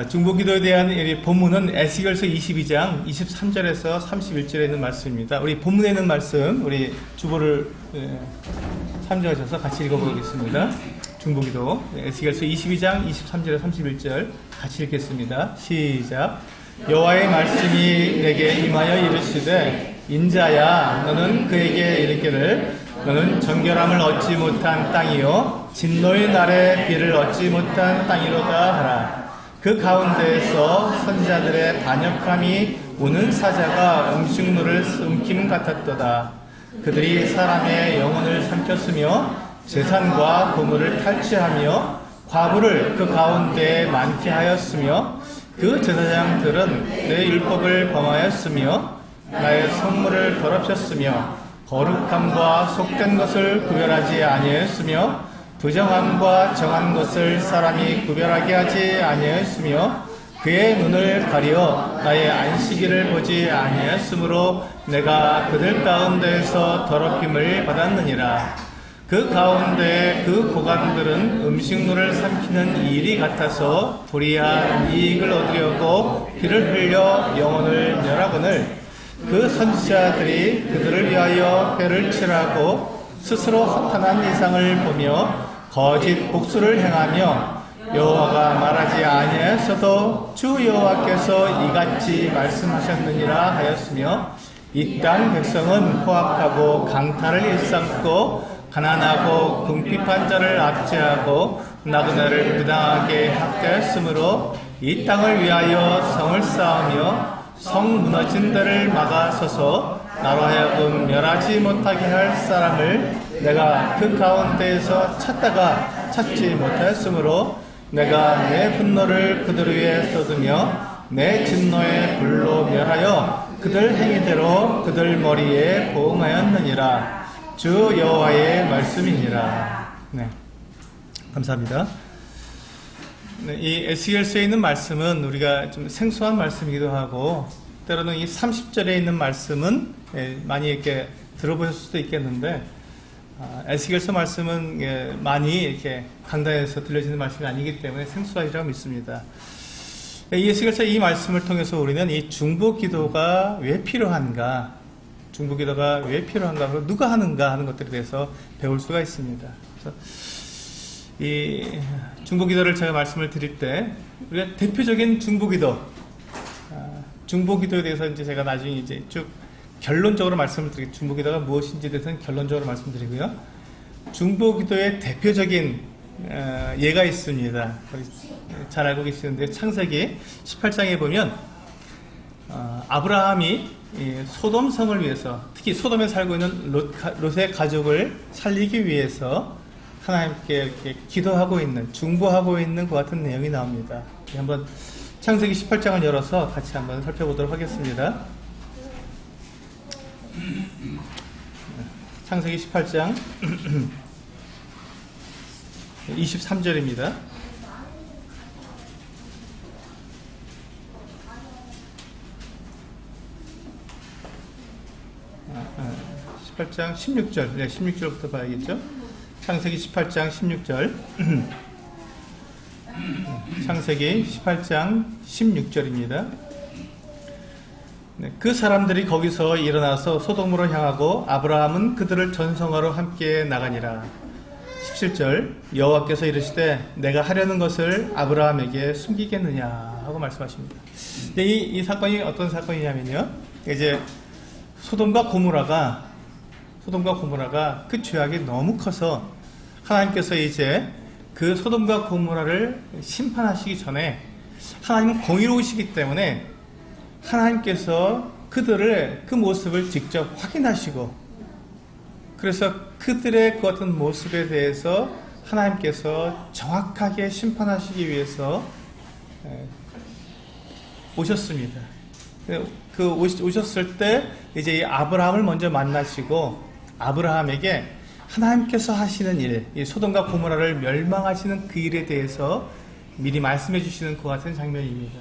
중보기도에 대한 본문은 에스겔서 22장 23절에서 31절에 있는 말씀입니다. 우리 본문에 있는 말씀 우리 주보를 참조하셔서 같이 읽어보겠습니다. 중보기도 에스겔서 22장 23절에서 31절 같이 읽겠습니다. 시작. 여호와의 말씀이 내게 임하여 이르시되 인자야 너는 그에게 이르기를 너는 정결함을 얻지 못한 땅이요 진노의 날에 비를 얻지 못한 땅이로다 하라. 그 가운데에서 선지자들의 반역함이 우는 사자가 음식물을 삼킴 같았도다. 그들이 사람의 영혼을 삼켰으며 재산과 보물을 탈취하며 과부를 그 가운데에 많게 하였으며 그 제사장들은 내 율법을 범하였으며 나의 성물을 더럽혔으며 거룩함과 속된 것을 구별하지 아니하였으며 부정함과 정한 것을 사람이 구별하게 하지 아니하였으며 그의 눈을 가리어 나의 안식일을 보지 아니하였으므로 내가 그들 가운데에서 더럽힘을 받았느니라. 그 가운데 그 고관들은 음식물을 삼키는 일이 같아서 불의한 이익을 얻으려고 피를 흘려 영혼을 멸하거늘 그 선지자들이 그들을 위하여 회를 칠하고 스스로 허탄한 이상을 보며 거짓 복수를 행하며 여호와가 말하지 아니하였어도 주 여호와께서 이같이 말씀하셨느니라 하였으며 이 땅 백성은 포악하고 강탈을 일삼고 가난하고 궁핍한 자를 압제하고 나그네를 부당하게 학대하였으므로 이 땅을 위하여 성을 쌓으며 성 무너진 데를 막아서서 나로 하여금 멸하지 못하게 할 사람을 내가 그 가운데에서 찾다가 찾지 못하였으므로 내가 내 분노를 그들 위에 쏟으며 내 진노의 불로 멸하여 그들 행위대로 그들 머리에 보응하였느니라. 주 여호와의 말씀이니라. 네, 감사합니다. 네, 이 에스겔서에 있는 말씀은 우리가 좀 생소한 말씀이기도 하고 때로는 이 30절에 있는 말씀은 많이 이렇게 들어보실 수도 있겠는데 에스겔서 말씀은 많이 이렇게 강단에서 들려지는 말씀이 아니기 때문에 생소하리라고 믿습니다. 이 에스겔서 이 말씀을 통해서 우리는 이 중보기도가 왜 필요한가, 중보기도가 왜 필요한가, 그리고 누가 하는가 하는 것들에 대해서 배울 수가 있습니다. 그래서 이 중보기도를 제가 말씀을 드릴 때 우리가 대표적인 중보기도에 대해서 이제 제가 나중에 이제 쭉 결론적으로 말씀을 드리고 중보기도가 무엇인지에 대해서는 결론적으로 말씀드리고요. 중보기도의 대표적인 예가 있습니다. 잘 알고 계시는데 창세기 18장에 보면 아브라함이 소돔성을 위해서, 특히 소돔에 살고 있는 롯의 가족을 살리기 위해서 하나님께 이렇게 기도하고 있는, 중보하고 있는 그 같은 내용이 나옵니다. 한번 창세기 18장을 열어서 같이 한번 살펴보도록 하겠습니다. 창세기 18장 23절입니다. 18장 16절, 네, 16절부터 봐야겠죠? 창세기 18장 16절. 창세기 18장 16절입니다. 네, 그 사람들이 거기서 일어나서 소돔으로 향하고 아브라함은 그들을 전송하러 함께 나가니라. 17절. 여호와께서 이르시되 내가 하려는 것을 아브라함에게 숨기겠느냐 하고 말씀하십니다. 이 사건이 어떤 사건이냐면요, 이제 소돔과 고모라가 그 죄악이 너무 커서 하나님께서 이제 그 소돔과 고모라를 심판하시기 전에 하나님은 공의로우시기 때문에 하나님께서 그들을 그 모습을 직접 확인하시고, 그래서 그들의 그 같은 모습에 대해서 하나님께서 정확하게 심판하시기 위해서 오셨습니다. 오셨을 때 이제 이 아브라함을 먼저 만나시고 아브라함에게 하나님께서 하시는 일, 이 소돔과 고모라를 멸망하시는 그 일에 대해서 미리 말씀해 주시는 그 같은 장면입니다.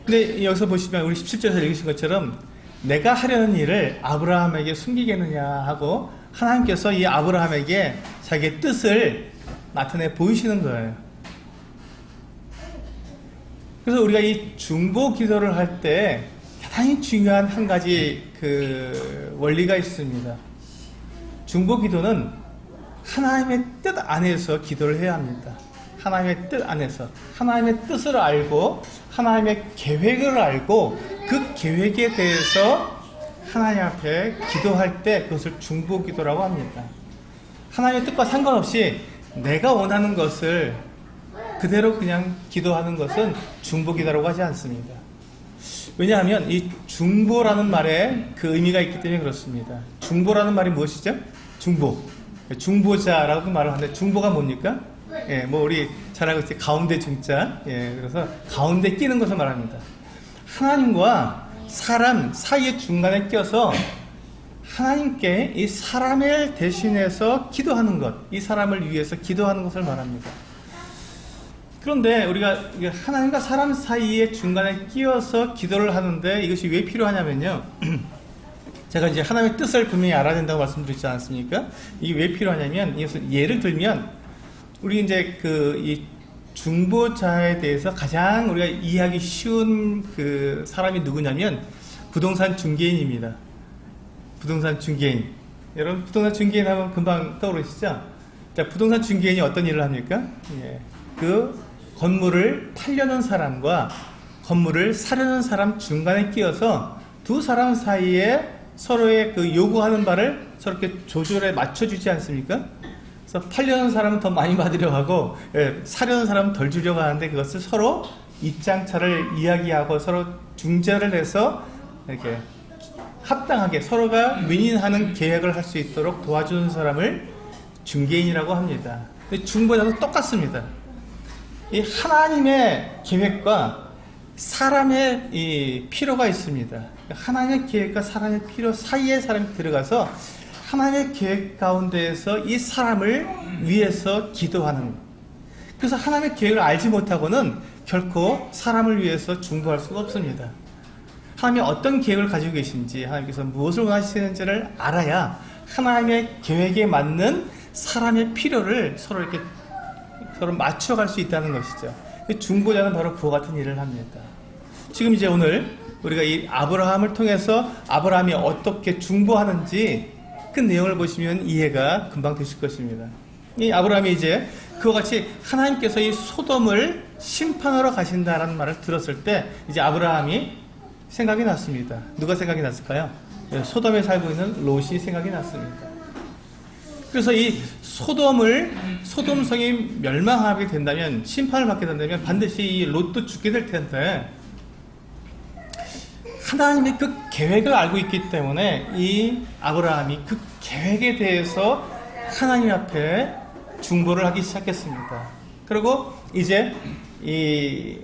근데 여기서 보시면 우리 17절에서 읽으신 것처럼 내가 하려는 일을 아브라함에게 숨기겠느냐 하고 하나님께서 이 아브라함에게 자기의 뜻을 나타내 보이시는 거예요. 그래서 우리가 이 중보 기도를 할 때 대단히 중요한 한 가지 그 원리가 있습니다. 중보 기도는 하나님의 뜻 안에서 기도를 해야 합니다. 하나님의 뜻 안에서 하나님의 뜻을 알고 하나님의 계획을 알고 그 계획에 대해서 하나님 앞에 기도할 때 그것을 중보 기도라고 합니다. 하나님의 뜻과 상관없이 내가 원하는 것을 그대로 그냥 기도하는 것은 중보 기도라고 하지 않습니다. 왜냐하면 이 중보라는 말에 그 의미가 있기 때문에 그렇습니다. 중보라는 말이 무엇이죠? 중보. 중보자라고 말을 하는데 중보가 뭡니까? 예, 뭐 우리 잘 알고 있지 가운데 중자. 예, 그래서 가운데 끼는 것을 말합니다. 하나님과 사람 사이의 중간에 껴서 하나님께 이 사람을 대신해서 기도하는 것, 이 사람을 위해서 기도하는 것을 말합니다. 그런데 우리가 하나님과 사람 사이의 중간에 끼어서 기도를 하는데 이것이 왜 필요하냐면요. 제가 이제 하나님의 뜻을 분명히 알아야 된다고 말씀드렸지 않습니까? 이게 왜 필요하냐면, 이것을 예를 들면, 우리 이제 이 중보자에 대해서 가장 우리가 이해하기 쉬운 그 사람이 누구냐면, 부동산 중개인입니다. 부동산 중개인. 여러분, 부동산 중개인 하면 금방 떠오르시죠? 자, 부동산 중개인이 어떤 일을 합니까? 예. 그 건물을 팔려는 사람과 건물을 사려는 사람 중간에 끼어서 두 사람 사이에 서로의 그 요구하는 바를 서로 이렇게 조절해 맞춰주지 않습니까? 그래서 팔려는 사람은 더 많이 받으려고 하고, 예, 사려는 사람은 덜 주려고 하는데 그것을 서로 입장차를 이야기하고 서로 중재를 해서 이렇게 합당하게 서로가 윈윈하는 계획을 할 수 있도록 도와주는 사람을 중개인이라고 합니다. 중보자도 똑같습니다. 이 하나님의 계획과 사람의 이 필요가 있습니다. 하나님의 계획과 사람의 필요 사이에 사람이 들어가서 하나님의 계획 가운데에서 이 사람을 위해서 기도하는 것. 그래서 하나님의 계획을 알지 못하고는 결코 사람을 위해서 중보할 수가 없습니다. 하나님이 어떤 계획을 가지고 계신지, 하나님께서 무엇을 원하시는지를 알아야 하나님의 계획에 맞는 사람의 필요를 서로 이렇게 서로 맞춰갈 수 있다는 것이죠. 중보자는 바로 그와 같은 일을 합니다. 지금 이제 오늘 우리가 이 아브라함을 통해서 아브라함이 어떻게 중보하는지 그 내용을 보시면 이해가 금방 되실 것입니다. 이 아브라함이 이제 그와 같이 하나님께서 이 소돔을 심판하러 가신다라는 말을 들었을 때 이제 아브라함이 생각이 났습니다. 누가 생각이 났을까요? 소돔에 살고 있는 롯이 생각이 났습니다. 그래서 이 소돔성이 멸망하게 된다면, 심판을 받게 된다면 반드시 이 롯도 죽게 될 텐데, 하나님의 그 계획을 알고 있기 때문에 이 아브라함이 그 계획에 대해서 하나님 앞에 중보를 하기 시작했습니다. 그리고 이제 이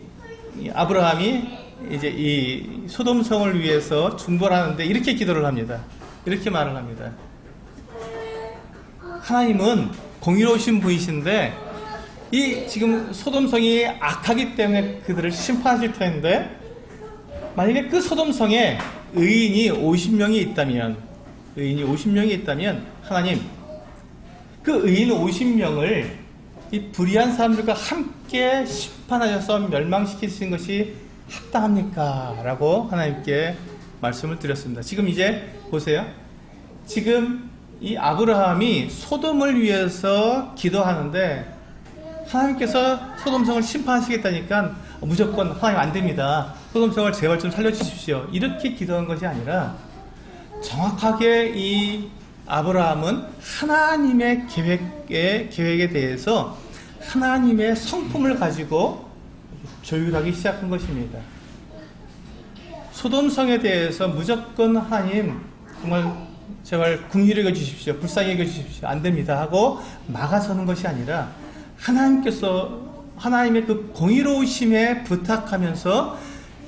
아브라함이 이제 이 소돔성을 위해서 중보를 하는데 이렇게 기도를 합니다. 이렇게 말을 합니다. 하나님은 공의로우신 분이신데 이 지금 소돔성이 악하기 때문에 그들을 심판하실 텐데, 만약에 그 소돔성에 의인이 50명이 있다면 하나님, 그 의인 50명을 이 불의한 사람들과 함께 심판하셔서 멸망시키신 것이 합당합니까? 라고 하나님께 말씀을 드렸습니다. 지금 이제 보세요. 지금 이 아브라함이 소돔을 위해서 기도하는데 하나님께서 소돔성을 심판하시겠다니까 무조건 하나님 안 됩니다. 소돔성을 제발 좀 살려주십시오. 이렇게 기도한 것이 아니라 정확하게 이 아브라함은 하나님의 계획에 대해서 하나님의 성품을 가지고 조율하기 시작한 것입니다. 소돔성에 대해서 무조건 하나님 정말 제발 긍휼히 여겨 주십시오. 불쌍히 여겨 주십시오. 안 됩니다 하고 막아서는 것이 아니라 하나님께서 하나님의 그 공의로우심에 부탁하면서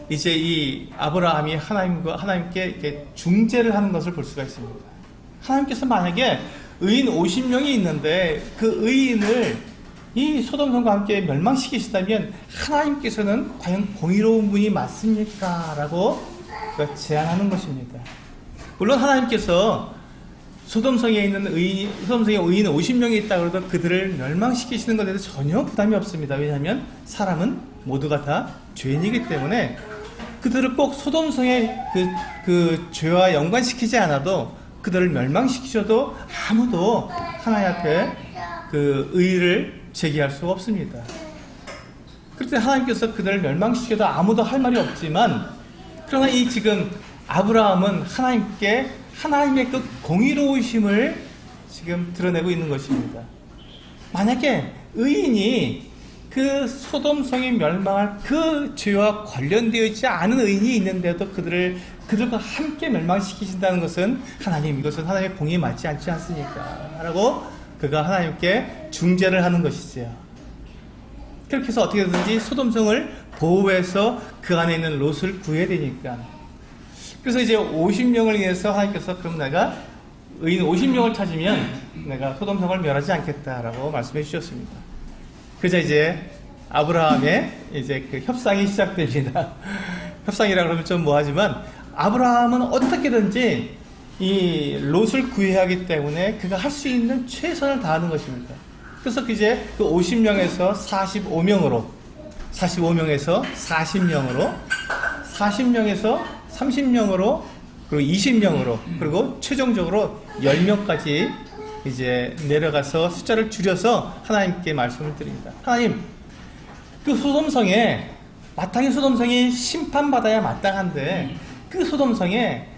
이제 이 아브라함이 하나님께 이렇게 중재를 하는 것을 볼 수가 있습니다. 하나님께서 만약에 의인 50명이 있는데 그 의인을 이 소돔성과 함께 멸망시키시다면 하나님께서는 과연 공의로운 분이 맞습니까? 라고 제안하는 것입니다. 물론 하나님께서 소돔성에 있는 소돔성에 의인 50명이 있다 그래도 그들을 멸망시키시는 것에 대해서 전혀 부담이 없습니다. 왜냐하면 사람은 모두가 다 죄인이기 때문에 그들을 꼭 소돔성의 그 죄와 연관시키지 않아도 그들을 멸망시키셔도 아무도 하나님 앞에 그 의의를 제기할 수가 없습니다. 그럴 때 하나님께서 그들을 멸망시켜도 아무도 할 말이 없지만, 그러나 이 지금 아브라함은 하나님께 하나님의 그 공의로우심을 지금 드러내고 있는 것입니다. 만약에 의인이 그 소돔성이 멸망할 그 죄와 관련되어 있지 않은 의인이 있는데도 그들과 함께 멸망시키신다는 것은 하나님, 이것은 하나님의 공의에 맞지 않지 않습니까? 라고 그가 하나님께 중재를 하는 것이지요. 그렇게 해서 어떻게든지 소돔성을 보호해서 그 안에 있는 롯을 구해야 되니까. 그래서 이제 50명을 위해서 하나님께서 그럼 내가 의인 50명을 찾으면 내가 소돔성을 멸하지 않겠다라고 말씀해 주셨습니다. 그래서 이제 아브라함의 이제 그 협상이 시작됩니다. 협상이라 그러면 좀 뭐하지만 아브라함은 어떻게든지 이 롯을 구해야 하기 때문에 그가 할 수 있는 최선을 다하는 것입니다. 그래서 이제 그 50명에서 45명으로, 45명에서 40명으로, 40명에서 30명으로, 그리고 20명으로, 그리고 최종적으로 10명까지 이제 내려가서 숫자를 줄여서 하나님께 말씀을 드립니다. 하나님, 그 소돔성에, 마땅히 소돔성이 심판받아야 마땅한데, 그 소돔성에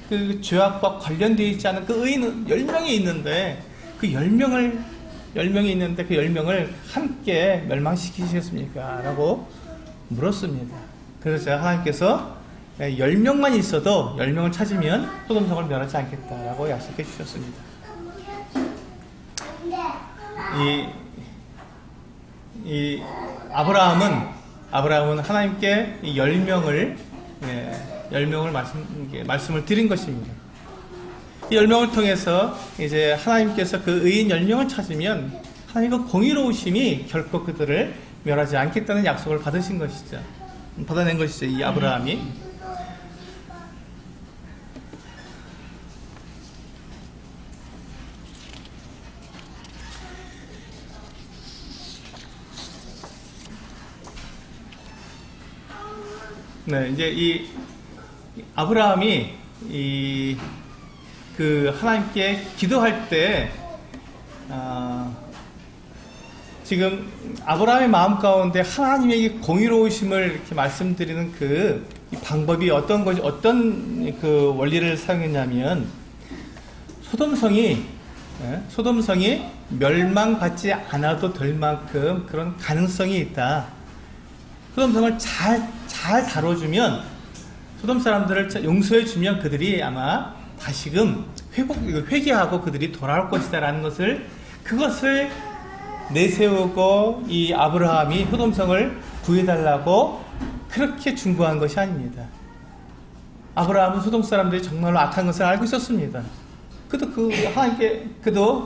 그 죄악과 관련되어 있지 않은 그 의인 10명이 있는데, 그 10명이 있는데 그 10명을 함께 멸망시키시겠습니까? 라고 물었습니다. 그래서 제가 하나님께서 10명만 있어도 10명을 찾으면 소돔성을 멸하지 않겠다라고 약속해 주셨습니다. 이 아브라함은 하나님께 10명을 말씀을 드린 것입니다. 이 10명을 통해서 이제 하나님께서 그 의인 10명을 찾으면 하나님의 공의로우심이 결코 그들을 멸하지 않겠다는 약속을 받으신 것이죠. 받아낸 것이죠, 이 아브라함이. 네, 이제 이 아브라함이 그 하나님께 기도할 때 지금 아브라함의 마음 가운데 하나님에게 공의로우심을 이렇게 말씀드리는 그 방법이 어떤 그 원리를 사용했냐면 소돔성이 멸망받지 않아도 될 만큼 그런 가능성이 있다. 소돔성을 잘 다뤄주면, 소돔 사람들을 용서해주면 그들이 아마 다시금 회개하고 그들이 돌아올 것이다라는 그것을 내세우고 이 아브라함이 소돔성을 구해달라고 그렇게 중보한 것이 아닙니다. 아브라함은 소돔 사람들이 정말로 악한 것을 알고 있었습니다. 그도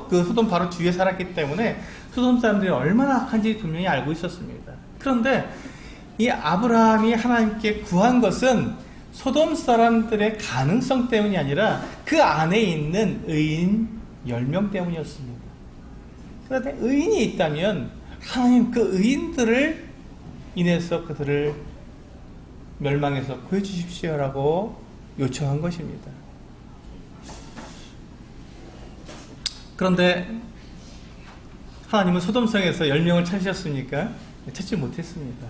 그 소돔 바로 주위에 살았기 때문에 소돔 사람들이 얼마나 악한지 분명히 알고 있었습니다. 그런데 이 아브라함이 하나님께 구한 것은 소돔 사람들의 가능성 때문이 아니라 그 안에 있는 의인 10명 때문이었습니다. 그런데 의인이 있다면 하나님 그 의인들을 인해서 그들을 멸망해서 구해주십시오라고 요청한 것입니다. 그런데 하나님은 소돔성에서 10명을 찾으셨습니까? 찾지 못했습니다.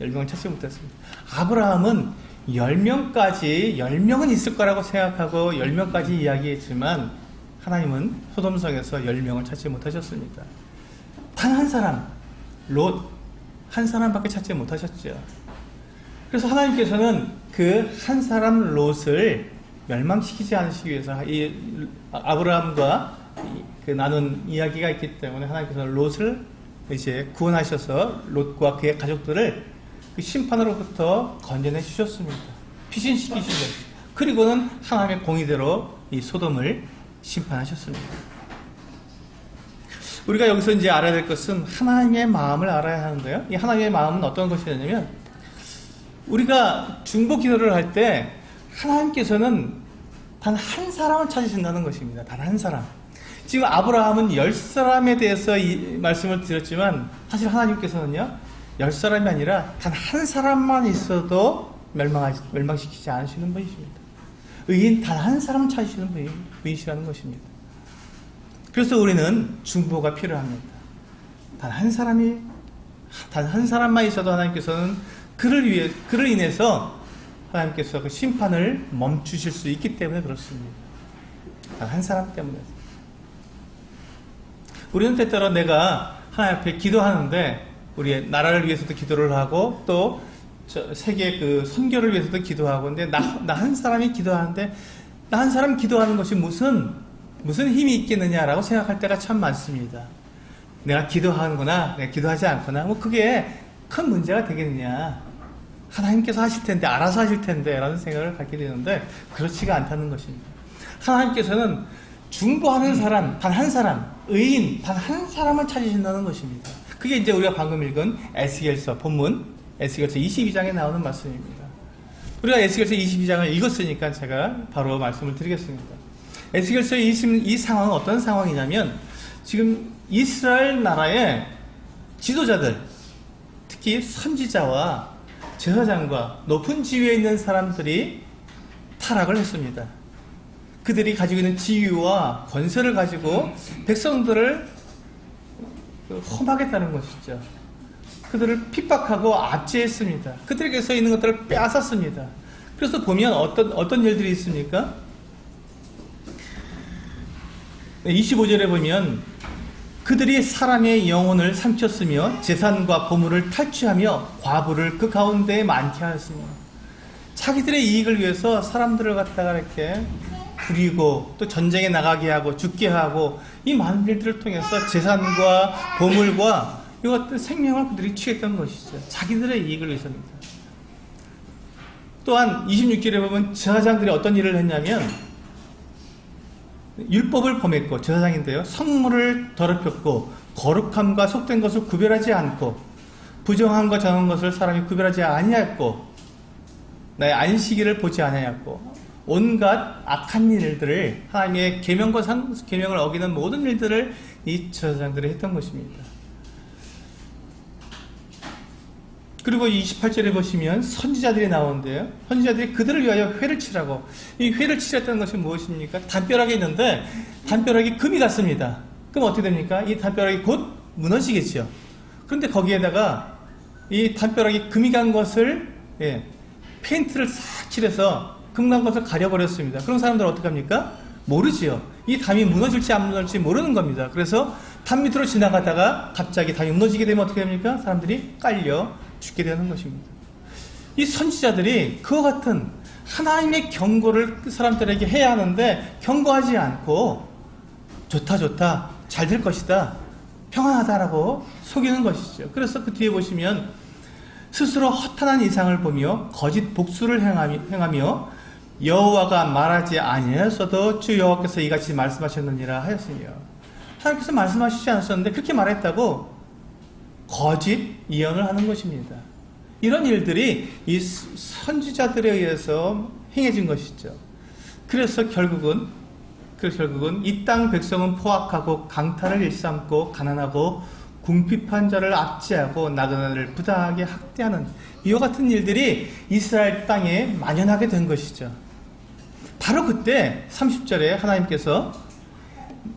10명을 찾지 못했습니다. 아브라함은 10명은 있을 거라고 생각하고 10명까지 이야기했지만 하나님은 소돔성에서 10명을 찾지 못하셨습니다. 단 한 사람, 롯 한 사람밖에 찾지 못하셨죠. 그래서 하나님께서는 그 한 사람 롯을 멸망시키지 않으시기 위해서 이 아브라함과 그 나눈 이야기가 있기 때문에 하나님께서 롯을 이제 구원하셔서 롯과 그의 가족들을 그 심판으로부터 건져내 주셨습니다. 피신시키시죠. 그리고는 하나님의 공의대로 이 소돔을 심판하셨습니다. 우리가 여기서 이제 알아야 될 것은 하나님의 마음을 알아야 하는데요. 이 하나님의 마음은 어떤 것이냐면 우리가 중보 기도를 할 때 하나님께서는 단 한 사람을 찾으신다는 것입니다. 단 한 사람. 지금 아브라함은 10사람에 대해서 이 말씀을 드렸지만 사실 하나님께서는요 10사람이 아니라 단 한 사람만 있어도 멸망시키지 않으시는 분이십니다. 의인 단 한 사람 찾으시는 분이시라는 것입니다. 그래서 우리는 중보가 필요합니다. 단 한 사람만 있어도 하나님께서는 그를 인해서 하나님께서 그 심판을 멈추실 수 있기 때문에 그렇습니다. 단 한 사람 때문에. 우리는 때때로 내가 하나님 앞에 기도하는데 우리의 나라를 위해서도 기도를 하고 또 세계 그 선교를 위해서도 기도하고 근데 나 한 사람이 기도하는데 나 한 사람 기도하는 것이 무슨 힘이 있겠느냐라고 생각할 때가 참 많습니다. 내가 기도하는구나, 내가 기도하지 않구나, 뭐 그게 큰 문제가 되겠느냐. 하나님께서 하실 텐데, 알아서 하실 텐데, 라는 생각을 갖게 되는데, 그렇지가 않다는 것입니다. 하나님께서는 중보하는 사람, 단 한 사람, 의인, 단 한 사람을 찾으신다는 것입니다. 그게 이제 우리가 방금 읽은 에스겔서 본문, 에스겔서 22장에 나오는 말씀입니다. 우리가 에스겔서 22장을 읽었으니까 제가 바로 말씀을 드리겠습니다. 에스겔서 이 상황은 어떤 상황이냐면, 지금 이스라엘 나라의 지도자들, 특히 선지자와 제사장과 높은 지위에 있는 사람들이 타락을 했습니다. 그들이 가지고 있는 지위와 권세를 가지고 백성들을 험하겠다는 것이죠. 그들을 핍박하고 압제했습니다. 그들에게서 있는 것들을 빼앗았습니다. 그래서 보면 어떤 일들이 있습니까? 25절에 보면 그들이 사람의 영혼을 삼켰으며 재산과 보물을 탈취하며 과부를 그 가운데에 많게 하였으며 자기들의 이익을 위해서 사람들을 갖다가 이렇게 부리고 또 전쟁에 나가게 하고 죽게 하고 이 많은 일들을 통해서 재산과 보물과 이 같은 생명을 그들이 취했던 것이죠. 자기들의 이익을 위해서입니다. 또한 26절에 보면 제사장들이 어떤 일을 했냐면 율법을 범했고 제사장인데요 성물을 더럽혔고 거룩함과 속된 것을 구별하지 않고 부정함과 정한 것을 사람이 구별하지 아니하였고 나의 안식일을 보지 아니하였고 온갖 악한 일들을 하나님의 계명을 어기는 모든 일들을 이 제사장들이 했던 것입니다. 그리고 28절에 보시면 선지자들이 나오는데요. 선지자들이 그들을 위하여 회를 치라고. 이 회를 치랬다는 것이 무엇입니까? 담벼락에 있는데 담벼락이 금이 갔습니다. 그럼 어떻게 됩니까? 이 담벼락이 곧 무너지겠죠. 그런데 거기에다가 이 담벼락이 금이 간 것을 페인트를 싹 칠해서 금 간 것을 가려버렸습니다. 그런 사람들은 어떻게 합니까? 모르지요. 이 담이 무너질지 안 무너질지 모르는 겁니다. 그래서 담 밑으로 지나가다가 갑자기 담이 무너지게 되면 어떻게 됩니까? 사람들이 깔려 죽게 되는 것입니다. 이 선지자들이 그와 같은 하나님의 경고를 그 사람들에게 해야 하는데 경고하지 않고 좋다 잘 될 것이다 평안하다라고 속이는 것이죠. 그래서 그 뒤에 보시면 스스로 허탄한 이상을 보며 거짓 복수를 행하며 여호와가 말하지 아니하였어도 주 여호와께서 이같이 말씀하셨느니라 하였으며 하나님께서 말씀하시지 않았었는데 그렇게 말했다고 거짓 예언을 하는 것입니다. 이런 일들이 이 선지자들에 의해서 행해진 것이죠. 그래서 결국은 이 땅 백성은 포악하고 강탈을 일삼고 가난하고 궁핍한 자를 압제하고 나그네를 부당하게 학대하는 이와 같은 일들이 이스라엘 땅에 만연하게 된 것이죠. 바로 그때 30절에 하나님께서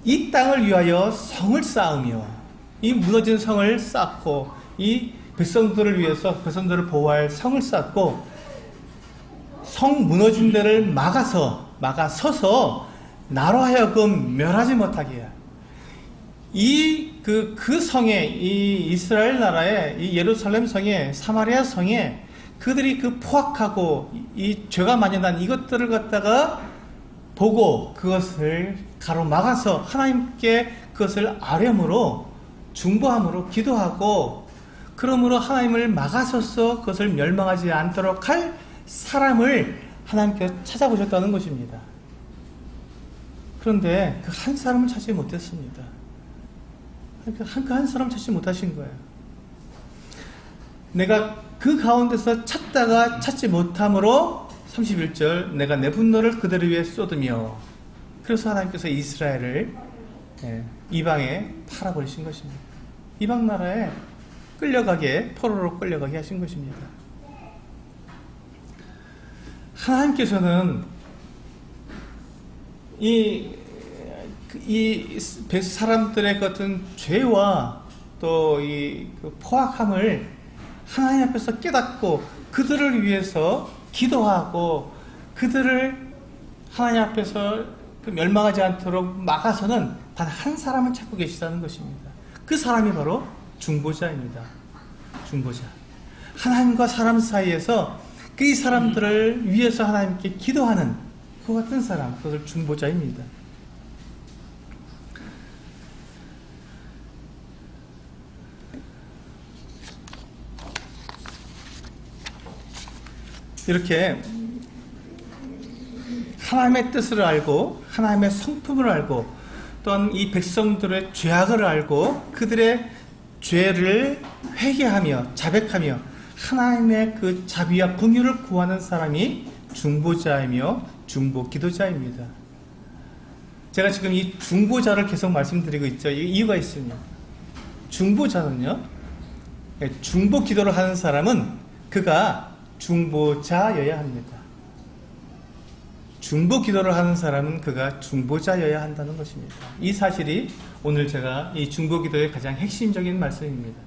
이 땅을 위하여 성을 쌓으며 이 무너진 성을 쌓고 이 백성들을 위해서 백성들을 보호할 성을 쌓고 성 무너진 데를 막아서서 나로 하여금 멸하지 못하게 해야. 그 성에 이 이스라엘 나라의 이 예루살렘 성에 사마리아 성에 그들이 그 포악하고 이 죄가 만연한 이것들을 갖다가 보고 그것을 가로막아서 하나님께 그것을 아뢰므로 중보함으로 기도하고 그러므로 하나님을 막아서서 그것을 멸망하지 않도록 할 사람을 하나님께서 찾아보셨다는 것입니다. 그런데 그 한 사람을 찾지 못했습니다. 그 한 사람 찾지 못하신 거예요. 내가 그 가운데서 찾다가 찾지 못함으로 31절 내가 내 분노를 그들 위에 쏟으며 그래서 하나님께서 이스라엘을 이방에 팔아버리신 것입니다. 이방 나라에 끌려가게 포로로 끌려가게 하신 것입니다. 하나님께서는 이 사람들의 같은 죄와 또 이 포악함을 하나님 앞에서 깨닫고 그들을 위해서 기도하고 그들을 하나님 앞에서 멸망하지 않도록 막아서는 단 한 사람을 찾고 계시다는 것입니다. 그 사람이 바로 중보자입니다. 중보자. 하나님과 사람 사이에서 그 사람들을 위해서 하나님께 기도하는 그 같은 사람, 그것을 중보자입니다. 이렇게 하나님의 뜻을 알고 하나님의 성품을 알고 또한 이 백성들의 죄악을 알고 그들의 죄를 회개하며 자백하며 하나님의 그 자비와 긍휼을 구하는 사람이 중보자이며 중보 기도자입니다. 제가 지금 이 중보자를 계속 말씀드리고 있죠. 이유가 있습니다. 중보자는요, 중보 기도를 하는 사람은 그가 중보자여야 합니다. 중보 기도를 하는 사람은 그가 중보자여야 한다는 것입니다. 이 사실이 오늘 제가 이 중보 기도의 가장 핵심적인 말씀입니다.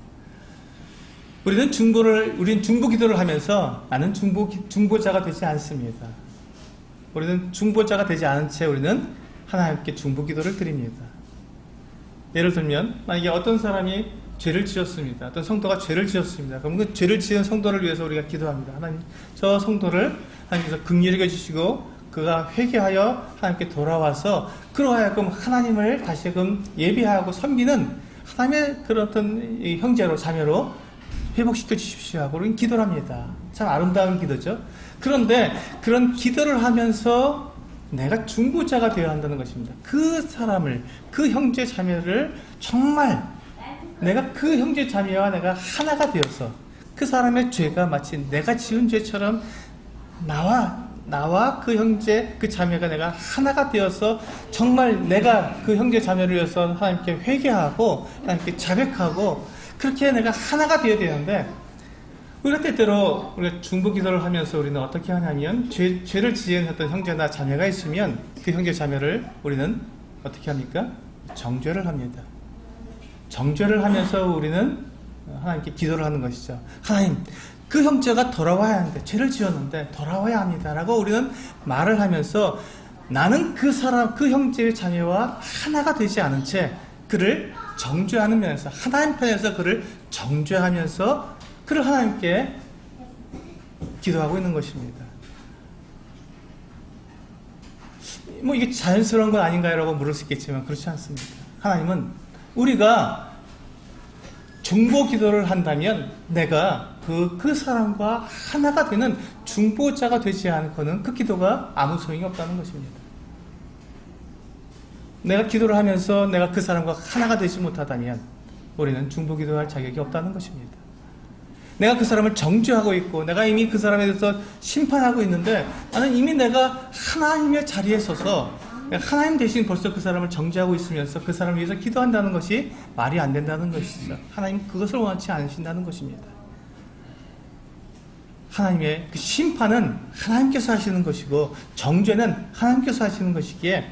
우리는 중보 기도를 하면서 나는 중보자가 되지 않습니다. 우리는 중보자가 되지 않은 채 우리는 하나님께 중보 기도를 드립니다. 예를 들면 만약에 어떤 사람이 죄를 지었습니다. 어떤 성도가 죄를 지었습니다. 그럼 그 죄를 지은 성도를 위해서 우리가 기도합니다. 하나님, 저 성도를 하나님께서 긍휼히 여겨주시고 그가 회개하여 하나님께 돌아와서 그로 하여금 하나님을 다시금 예배하고 섬기는 하나님의 그런 어떤 형제로 자매로 회복시켜 주십시오 하고 우리는 기도를 합니다. 참 아름다운 기도죠. 그런데 그런 기도를 하면서 내가 중보자가 되어야 한다는 것입니다. 그 사람을, 그 형제 자매를 정말 내가 그 형제 자매와 내가 하나가 되어서 그 사람의 죄가 마치 내가 지은 죄처럼 나와 그 형제, 그 자매가 내가 하나가 되어서 정말 내가 그 형제 자매를 위해서 하나님께 회개하고 하나님께 자백하고 그렇게 내가 하나가 되어야 되는데 우리가 때때로 우리가 중보 기도를 하면서 우리는 어떻게 하냐면 죄를 지은 어떤 형제나 자매가 있으면 그 형제 자매를 우리는 어떻게 합니까? 정죄를 합니다. 정죄를 하면서 우리는 하나님께 기도를 하는 것이죠. 하나님, 그 형제가 돌아와야 하는데 죄를 지었는데 돌아와야 합니다 라고 우리는 말을 하면서 나는 그 형제의 자매와 하나가 되지 않은 채 그를 정죄하는 면에서 하나님 편에서 그를 정죄하면서 그를 하나님께 기도하고 있는 것입니다. 뭐 이게 자연스러운 건 아닌가요? 라고 물을 수 있겠지만 그렇지 않습니다. 하나님은 우리가 중보 기도를 한다면 내가 그 사람과 하나가 되는 중보자가 되지 않고는 그 기도가 아무 소용이 없다는 것입니다. 내가 기도를 하면서 내가 그 사람과 하나가 되지 못하다면 우리는 중보 기도할 자격이 없다는 것입니다. 내가 그 사람을 정죄하고 있고 내가 이미 그 사람에 대해서 심판하고 있는데 나는 이미 내가 하나님의 자리에 서서 하나님 대신 벌써 그 사람을 정죄하고 있으면서 그 사람을 위해서 기도한다는 것이 말이 안 된다는 것이죠. 하나님 그것을 원치 않으신다는 것입니다. 하나님의 그 심판은 하나님께서 하시는 것이고 정죄는 하나님께서 하시는 것이기에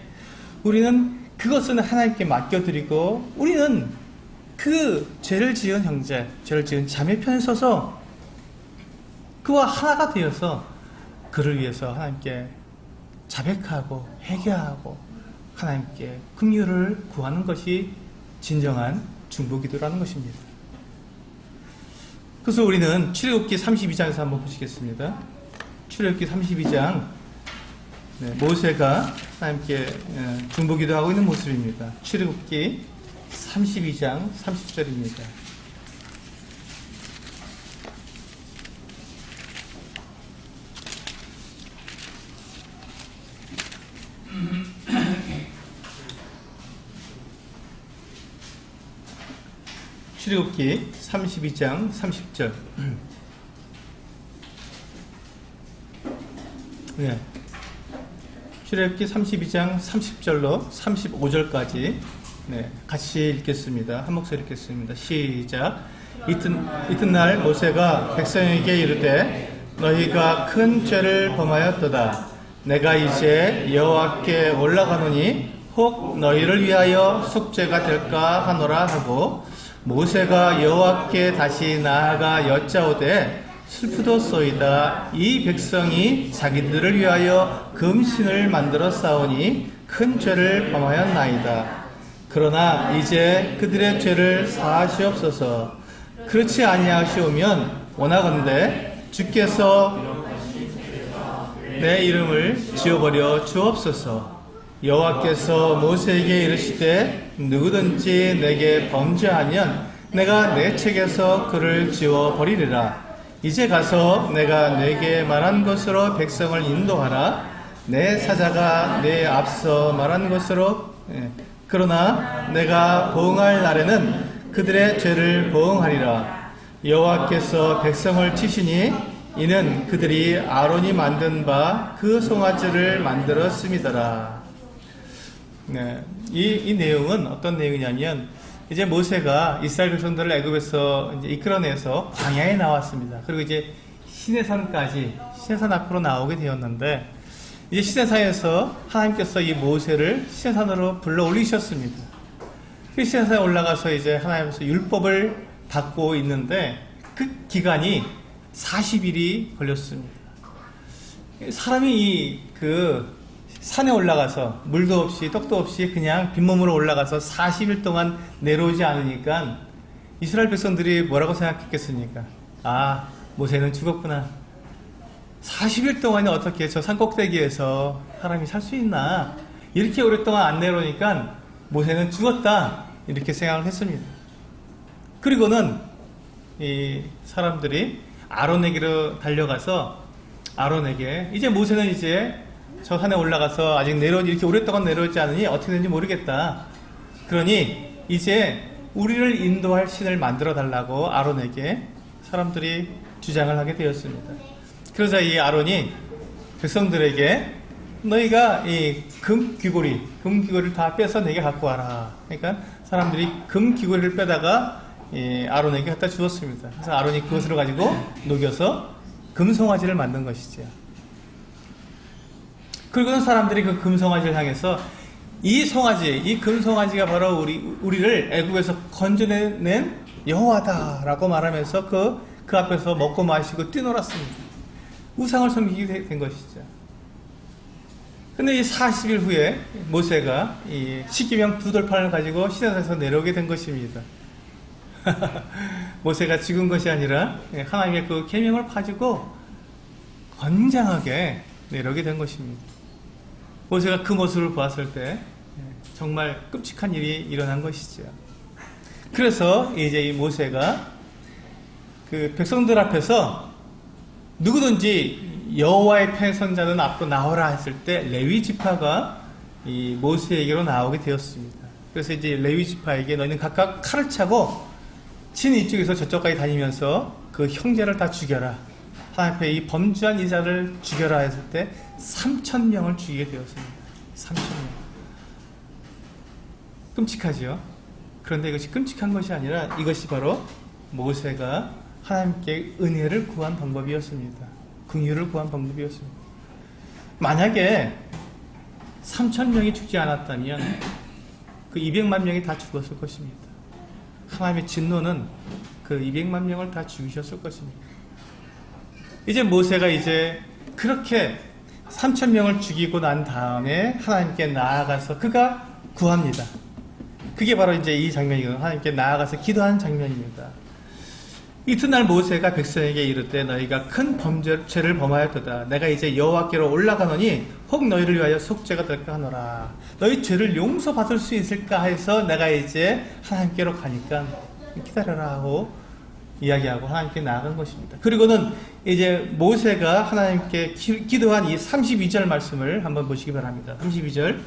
우리는 그것은 하나님께 맡겨드리고 우리는 그 죄를 지은 형제, 죄를 지은 자매 편에 서서 그와 하나가 되어서 그를 위해서 하나님께 자백하고 회개하고 하나님께 긍휼을 구하는 것이 진정한 중보기도라는 것입니다. 그래서 우리는 출애굽기 32장에서 한번 보시겠습니다. 출애굽기 32장 모세가 하나님께 중보기도하고 있는 모습입니다. 출애굽기 32장 30절입니다. 출애굽기 32장 30절 네. 출애굽기 32장 30절로 35절까지 네, 같이 읽겠습니다. 한 목소리 읽겠습니다. 시작. 이튿날 모세가 백성에게 이르되 너희가 큰 죄를 범하였도다. 내가 이제 여호와께 올라가노니 혹 너희를 위하여 속죄가 될까 하노라 하고 모세가 여호와께 다시 나아가 여짜오되 슬프도소이다. 이 백성이 자기들을 위하여 금신을 만들어 싸우니 큰 죄를 범하였나이다. 그러나 이제 그들의 죄를 사하시옵소서. 그렇지 아니하시오면 원하건대 주께서 내 이름을 지워버려 주옵소서. 여호와께서 모세에게 이르시되 누구든지 내게 범죄하면 내가 내 책에서 그를 지워버리리라. 이제 가서 내가 내게 말한 것으로 백성을 인도하라. 내 사자가 내 앞서 말한 것으로 그러나 내가 보응할 날에는 그들의 죄를 보응하리라. 여호와께서 백성을 치시니 이는 그들이 아론이 만든 바 그 송아지를 만들었음이더라. 네, 이 내용은 어떤 내용이냐면 이제 모세가 이스라엘 백성들을 애굽에서 이제 이끌어내서 광야에 나왔습니다. 그리고 이제 시내산까지 시내산 앞으로 나오게 되었는데 이제 시내산에서 하나님께서 이 모세를 시내산으로 불러 올리셨습니다. 그 시내산에 올라가서 이제 하나님께서 율법을 받고 있는데 그 기간이 40일이 걸렸습니다. 사람이 그 산에 올라가서 물도 없이 떡도 없이 그냥 빈몸으로 올라가서 40일 동안 내려오지 않으니까 이스라엘 백성들이 뭐라고 생각했겠습니까? 아, 모세는 죽었구나. 40일 동안에 어떻게 저 산 꼭대기에서 사람이 살 수 있나? 이렇게 오랫동안 안 내려오니까 모세는 죽었다. 이렇게 생각을 했습니다. 그리고는 이 사람들이 아론에게로 달려가서 아론에게 이제 모세는 이제 저 산에 올라가서 아직 이렇게 오랫동안 내려오지 않으니 어떻게 되는지 모르겠다. 그러니 이제 우리를 인도할 신을 만들어 달라고 아론에게 사람들이 주장을 하게 되었습니다. 그러자 이 아론이 백성들에게 너희가 이 금 귀고리를 다 빼서 내게 갖고 와라. 그러니까 사람들이 금 귀고리를 빼다가 이 아론에게 갖다 주었습니다. 그래서 아론이 그것으로 가지고 녹여서 금송아지를 만든 것이죠. 그리고는 사람들이 그 금송아지를 향해서 이 금송아지가 바로 우리를 애굽에서 건져낸 여호와다라고 말하면서 그 앞에서 먹고 마시고 뛰놀았습니다. 우상을 섬기게 된 것이죠. 근데 이 40일 후에 모세가 이 십계명 두 돌판을 가지고 시내산에서 내려오게 된 것입니다. 모세가 죽은 것이 아니라 하나님의 그 계명을 가지고 건장하게 내려오게 된 것입니다. 모세가 그 모습을 보았을 때 정말 끔찍한 일이 일어난 것이죠. 그래서 이제 이 모세가 그 백성들 앞에서 누구든지 여호와의 편선자는 앞으로 나오라 했을 때 레위 지파가 이 모세에게로 나오게 되었습니다. 그래서 이제 레위 지파에게 너희는 각각 칼을 차고 친 이쪽에서 저쪽까지 다니면서 그 형제를 다 죽여라. 하나님 앞에 이 범죄한 이자를 죽여라 했을 때 3,000명을 죽이게 되었습니다. 3,000명. 끔찍하죠. 그런데 이것이 끔찍한 것이 아니라 이것이 바로 모세가 하나님께 은혜를 구한 방법이었습니다. 긍휼을 구한 방법이었습니다. 만약에 3,000명이 죽지 않았다면 그 200만 명이 다 죽었을 것입니다. 하나님의 진노는 그 200만 명을 다 죽이셨을 것입니다. 이제 모세가 이제 그렇게 3,000명을 죽이고 난 다음에 하나님께 나아가서 그가 구합니다. 그게 바로 이제 이 장면이거든요. 하나님께 나아가서 기도하는 장면입니다. 이튿날 모세가 백성에게 이르되 너희가 큰 범죄를 범하였도다. 내가 이제 여호와께로 올라가노니 혹 너희를 위하여 속죄가 될까 하노라. 너희 죄를 용서받을 수 있을까 해서 내가 이제 하나님께로 가니까 기다려라 하고 이야기하고 하나님께 나아간 것입니다. 그리고는 이제 모세가 하나님께 기도한 이 32절 말씀을 한번 보시기 바랍니다. 32절.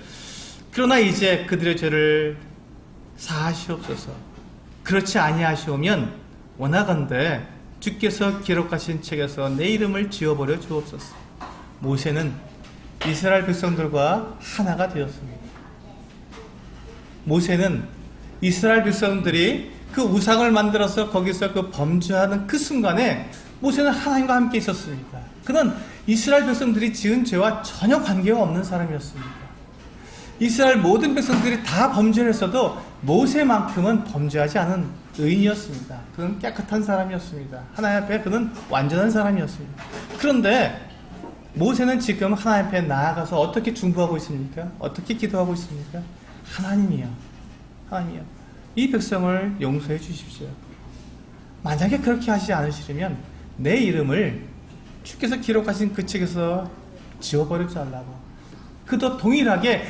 그러나 이제 그들의 죄를 사하시옵소서. 그렇지 아니하시오면 원하건대 주께서 기록하신 책에서 내 이름을 지워버려 주옵소서. 모세는 이스라엘 백성들과 하나가 되었습니다. 모세는 이스라엘 백성들이 그 우상을 만들어서 거기서 그 범죄하는 그 순간에 모세는 하나님과 함께 있었습니다. 그는 이스라엘 백성들이 지은 죄와 전혀 관계가 없는 사람이었습니다. 이스라엘 모든 백성들이 다 범죄를 했어도 모세만큼은 범죄하지 않은 의인이었습니다. 그는 깨끗한 사람이었습니다. 하나님 앞에 그는 완전한 사람이었습니다. 그런데 모세는 지금 하나님 앞에 나아가서 어떻게 중보하고 있습니까? 어떻게 기도하고 있습니까? 하나님이요. 하나님이요. 이 백성을 용서해 주십시오. 만약에 그렇게 하시지 않으시려면 내 이름을 주께서 기록하신 그 책에서 지워버리지 말라고. 그도 동일하게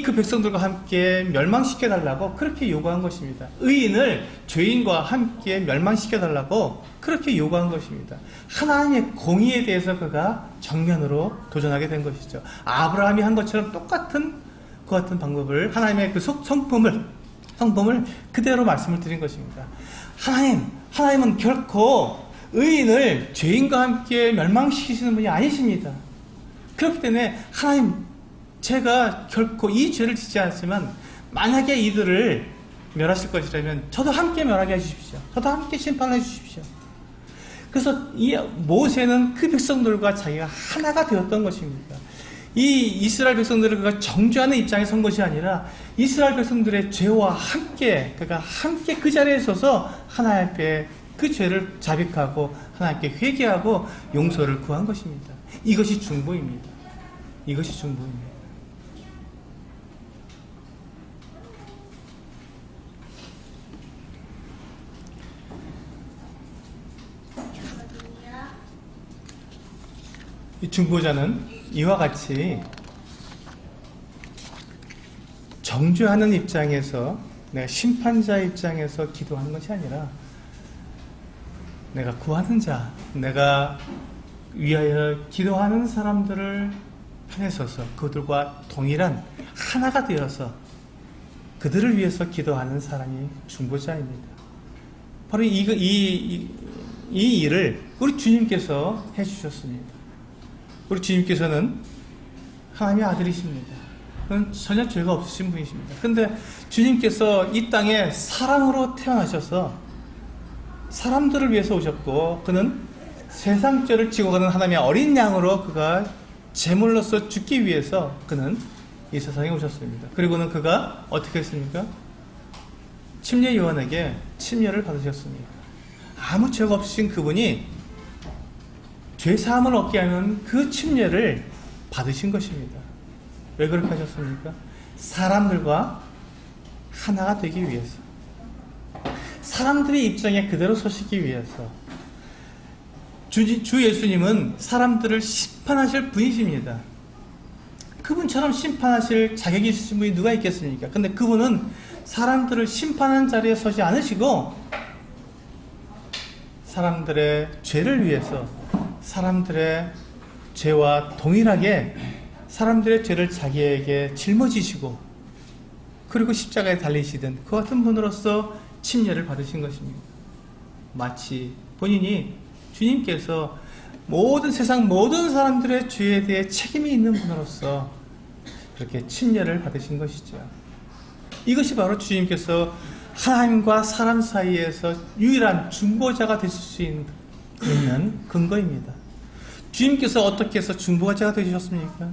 그 백성들과 함께 멸망시켜 달라고 그렇게 요구한 것입니다. 의인을 죄인과 함께 멸망시켜 달라고 그렇게 요구한 것입니다. 하나님의 공의에 대해서 그가 정면으로 도전하게 된 것이죠. 아브라함이 한 것처럼 똑같은 그 같은 방법을 하나님의 그 성품을 그대로 말씀을 드린 것입니다. 하나님은 결코 의인을 죄인과 함께 멸망시키시는 분이 아니십니다. 그렇기 때문에 하나님, 제가 결코 이 죄를 짓지 않았지만 만약에 이들을 멸하실 것이라면 저도 함께 멸하게 해주십시오. 저도 함께 심판해 주십시오. 그래서 이 모세는 그 백성들과 자기가 하나가 되었던 것입니다. 이 이스라엘 백성들을 그가 정죄하는 입장에 선 것이 아니라 이스라엘 백성들의 죄와 함께 그가 함께 그 자리에 서서 하나님 앞에 그 죄를 자백하고 하나님께 회개하고 용서를 구한 것입니다. 이것이 중보입니다. 이것이 중보입니다. 이 중보자는 이와 같이 정죄하는 입장에서, 내가 심판자 입장에서 기도하는 것이 아니라 내가 구하는 자, 내가 위하여 기도하는 사람들을 편에 서서 그들과 동일한 하나가 되어서 그들을 위해서 기도하는 사람이 중보자입니다. 바로 이 일을 우리 주님께서 해주셨습니다. 우리 주님께서는 하나님의 아들이십니다. 그는 전혀 죄가 없으신 분이십니다. 근데 주님께서 이 땅에 사람으로 태어나셔서 사람들을 위해서 오셨고, 그는 세상 죄를 지고 가는 하나님의 어린 양으로 그가 제물로서 죽기 위해서 그는 이 세상에 오셨습니다. 그리고는 그가 어떻게 했습니까? 침례 요한에게 침례를 받으셨습니다. 아무 죄가 없으신 그분이 죄사함을 얻게 하는 그 침례를 받으신 것입니다. 왜 그렇게 하셨습니까? 사람들과 하나가 되기 위해서, 사람들의 입장에 그대로 서시기 위해서. 주 예수님은 사람들을 심판하실 분이십니다. 그분처럼 심판하실 자격이 있으신 분이 누가 있겠습니까? 근데 그분은 사람들을 심판하는 자리에 서지 않으시고 사람들의 죄를 위해서, 사람들의 죄와 동일하게 사람들의 죄를 자기에게 짊어지시고 그리고 십자가에 달리시던 그 같은 분으로서 침례를 받으신 것입니다. 마치 본인이 주님께서 세상 모든 사람들의 죄에 대해 책임이 있는 분으로서 그렇게 침례를 받으신 것이죠. 이것이 바로 주님께서 하나님과 사람 사이에서 유일한 중보자가 되실 수 있는 근거입니다. 주님께서 어떻게 해서 중보자가 되셨습니까?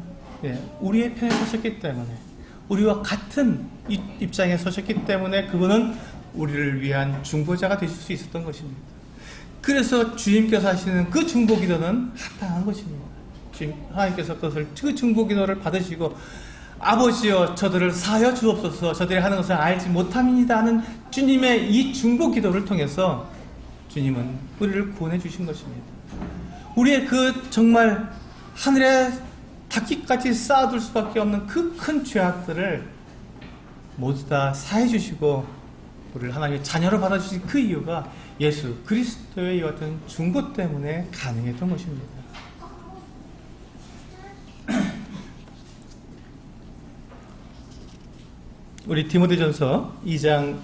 우리의 편에 서셨기 때문에, 우리와 같은 입장에 서셨기 때문에 그분은 우리를 위한 중보자가 되실 수 있었던 것입니다. 그래서 주님께서 하시는 그 중보기도는 합당한 것입니다. 하나님께서 그 중보기도를 받으시고 아버지여 저들을 사하여 주옵소서, 저들이 하는 것을 알지 못함이니이다 하는 주님의 이 중보기도를 통해서 주님은 우리를 구원해 주신 것입니다. 우리의 그 정말 하늘에 닿기까지 쌓아둘 수밖에 없는 그 큰 죄악들을 모두 다 사해 주시고 우리를 하나님의 자녀로 받아주신 그 이유가 예수 그리스도의 이와 같은 중보 때문에 가능했던 것입니다. 우리 디모데전서 2장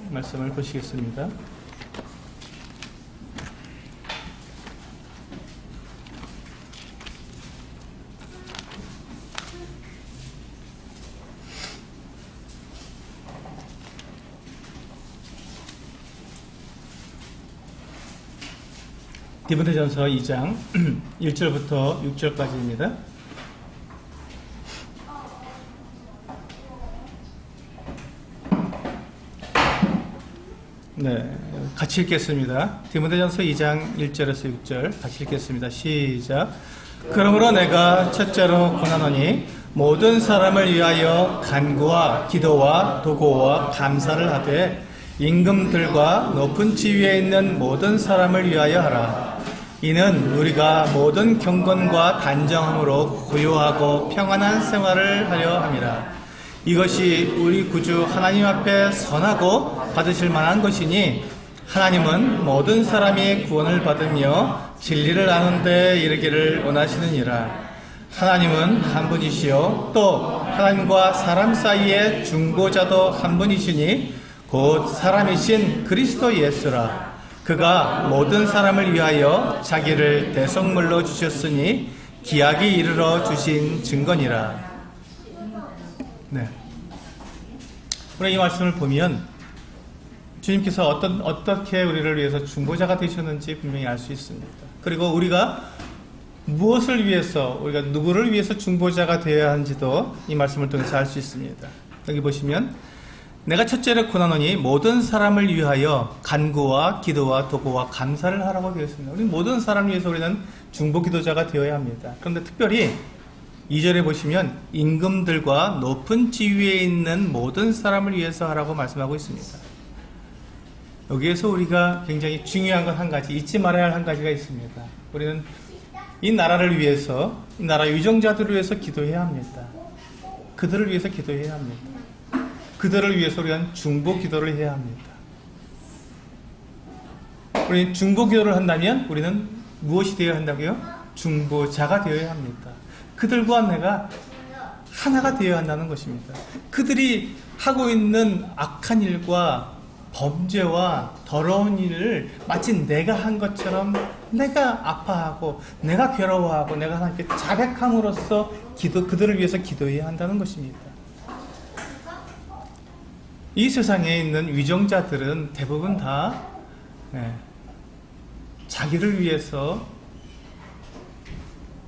말씀을 보시겠습니다. 디모데전서 2장 1절부터 6절까지입니다. 네, 같이 읽겠습니다. 디모데전서 2장 1절에서 6절 같이 읽겠습니다. 시작. 그러므로 내가 첫째로 권하노니 모든 사람을 위하여 간구와 기도와 도고와 감사를 하되 임금들과 높은 지위에 있는 모든 사람을 위하여 하라. 이는 우리가 모든 경건과 단정함으로 고요하고 평안한 생활을 하려 함이라. 이것이 우리 구주 하나님 앞에 선하고 받으실 만한 것이니 하나님은 모든 사람이 구원을 받으며 진리를 아는 데 이르기를 원하시느니라. 하나님은 한 분이시요 또 하나님과 사람 사이의 중보자도 한 분이시니 곧 사람이신 그리스도 예수라. 그가 모든 사람을 위하여 자기를 대속물로 주셨으니 기약이 이르러 주신 증거니라. 네. 우리 이 말씀을 보면 주님께서 어떻게 우리를 위해서 중보자가 되셨는지 분명히 알 수 있습니다. 그리고 우리가 무엇을 위해서, 우리가 누구를 위해서 중보자가 되어야 하는지도 이 말씀을 통해서 알 수 있습니다. 여기 보시면 내가 첫째로 권하노니 모든 사람을 위하여 간구와 기도와 도고와 감사를 하라고 되어 있습니다. 우리 모든 사람을 위해서 우리는 중보 기도자가 되어야 합니다. 그런데 특별히 2절에 보시면 임금들과 높은 지위에 있는 모든 사람을 위해서 하라고 말씀하고 있습니다. 여기에서 우리가 굉장히 중요한 건 한 가지, 잊지 말아야 할 한 가지가 있습니다. 우리는 이 나라를 위해서, 이 나라 위정자들을 위해서 기도해야 합니다. 그들을 위해서 기도해야 합니다. 그들을 위해서 우리는 중보 기도를 해야 합니다. 우리 중보 기도를 한다면 우리는 무엇이 되어야 한다고요? 중보자가 되어야 합니다. 그들과 내가 하나가 되어야 한다는 것입니다. 그들이 하고 있는 악한 일과 범죄와 더러운 일을 마치 내가 한 것처럼 내가 아파하고 내가 괴로워하고 내가 하나님께 자백함으로써 그들을 위해서 기도해야 한다는 것입니다. 이 세상에 있는 위정자들은 대부분 다 자기를 위해서